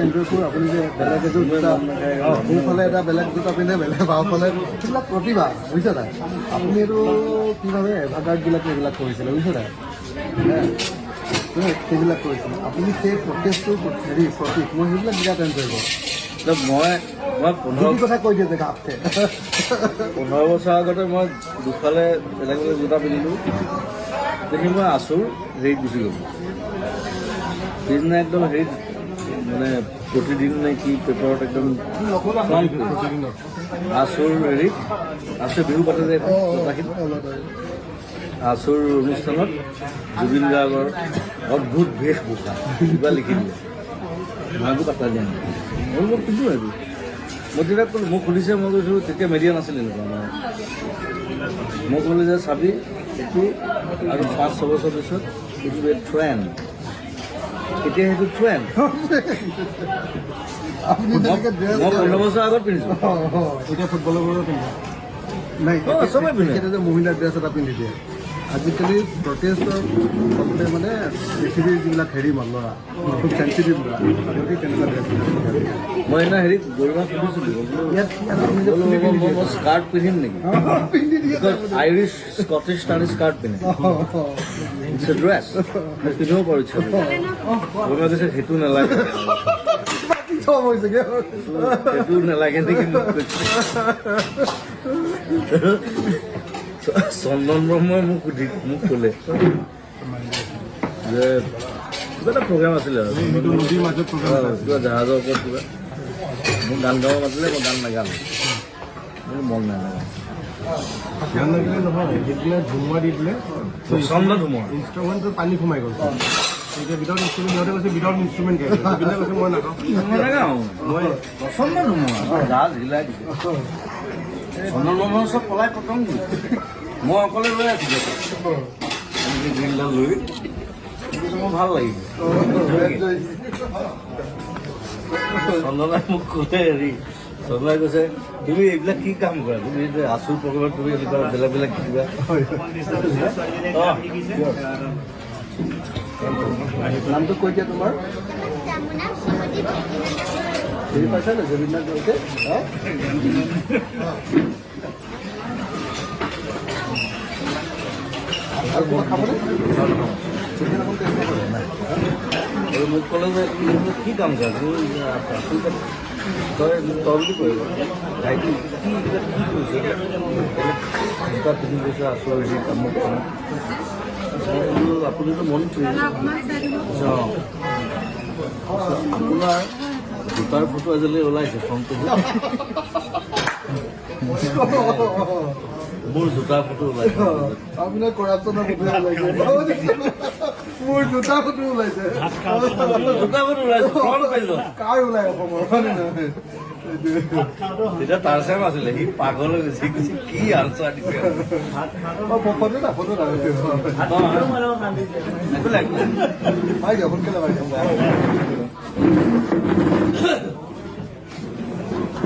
এণ্ড্ৰইডবোৰ আপুনি যে বেলেগ এযোৰ জোতা সোঁফালে এটা বেলেগ জোতা পিন্ধে বেলেগ বাওঁফালে সেইবিলাক প্ৰতিভা বুজিছে নাই আপুনি এইটো কি ভাবে এভাৰগাৰ্ডবিলাকে এইবিলাক কৰিছিলে বুজিছে নাই সেইবিলাক কৰিছিলে আপুনি সেই প্ৰটেষ্টটোৰ হেৰি প্ৰতীক মই সেইবিলাক বিৰাট এনজয় কৰোঁ মই 15 কথা কৈ দিয়ে যে গাপতে 15 বছৰ আগতে মই দুফালে বেলেগ বেলেগ জোতা পিন্ধিলোঁ দেখি মই আচুৰ হেৰিত গুচি গ'লোঁ সেইদিনা একদম হেৰিত মানে প্ৰতিদিন নে কি পেপাৰত একদম আচুৰ হেৰিত আচুৰ বিহু পাতে যে আচুৰ অনুষ্ঠানত জুবিন গাৰ্গৰ অদ্ভুত বেশভূষা কিবা লিখি দিলে মইতো পাত্তা দিয়া নাই মই পিন্ধো এইটো মই তেতিয়া ক'লোঁ মোক সুধিছে মই কৈছোঁ তেতিয়া মিডিয়া নাছিলে এনেকুৱা মই ক'লোঁ যে চাবি এইটো আৰু 5-6 বছৰ পিছত এইটো ট্ৰেণ্ড এতিয়া সেইটো ট্ৰেণ্ড মই 15 বছৰ আগত পিন্ধিছোঁ এতিয়া ফুটবলৰবোৰো পিন্ধে নাই চবেই পিন্ধে যে মহিলাৰ ড্ৰেছ এটা পিন্ধি দিয়ে আজিকালি প্ৰটেষ্টৰ ফলতে মানে পৃথিৱীৰ যিবিলাক হেৰি ল'ৰা খুব চেঞ্চিটিভ ল'ৰা সিহঁতে তেনেকুৱা ড্ৰেছ মই সেইদিনা হেৰি গৌৰৱাক সুধিছিলোঁ মই স্কাৰ্ট পিন্ধিম নেকি আইৰিছ স্কটিছ টাৰ্নিছ স্কাৰ্ট পিন্ধে ইটছ এ ড্ৰেছ মই পিন্ধিব পাৰোঁ ইচ্ছা গৌৰৱাই কৈছে সেইটো নালাগে সেইটো নালাগে নেকি চন্দন ব্ৰহ্মই মোক ক'লে যে কিবা এটা প্ৰগ্ৰাম আছিলে আৰু কিবা জাহাজৰ ওপৰত কিবা মোক গান গাব মাতিলে মই গান নাগাম মোৰ মন নাই ধ্যান লাগিলে নহয় সেইদিনা ধুমুহা দি দিলে প্ৰচণ্ড ধুমুহা ইনষ্ট্ৰুমেণ্টটো পানী সোমাই গ'ল এতিয়া উইদাউট ইনষ্ট্ৰুমেণ্ট সিহঁতে কৈছে উইদাউট ইনষ্ট্ৰুমেণ্ট কৈছে মই নাগাওঁ মই প্ৰচণ্ড ধুমুহা জাহাজ হিলাই দিছে চন্দন ব্ৰহ্মৰ চব পলাই খতম মই অকলে লৈ আছিলোঁ গ্ৰীণডাল লৈ মোৰ ভাল লাগিল চন্দনাই মোক ক'লে হেৰি চন্দনাই কৈছে তুমি এইবিলাক কি কাম কৰা তুমি আচুৰ প্ৰগ্ৰামত তুমি এনেকুৱা বেলেগ বেলেগ কিবা নামটো কৈ দিয়া তোমাৰ চিনি পাইছা নে জুবিন দাক কৈছে আৰু কিবা খাবনে আৰু মোক ক'লে যে কি কাম কৰা তুমি তই বুলি কৰিব ভাইটি কি কৰিছে জোতা পিন্ধি গৈছে আচুৰ হেৰি কামত কামত আপুনিতো মন আপোনাৰ জোতাৰ ফটো আজিলৈ ওলাইছে ফোনটো মোৰ জোতাৰ ফটো ওলাইছে আপোনাৰ কৰাপশ্যনৰ ফটো ওলাইছে মোৰ জোতা ফটো ওলাইছে জোতা ফটো ওলাইছে ফ্ৰণ্ট পেজত কাৰ ওলাই অসমৰ হয়নে নহয় তেতিয়া তাৰ চাই আছিলে সি পাগল হৈ গৈছে কি আনচাৰ দিছে ফটো না একো লাগে সোনকালে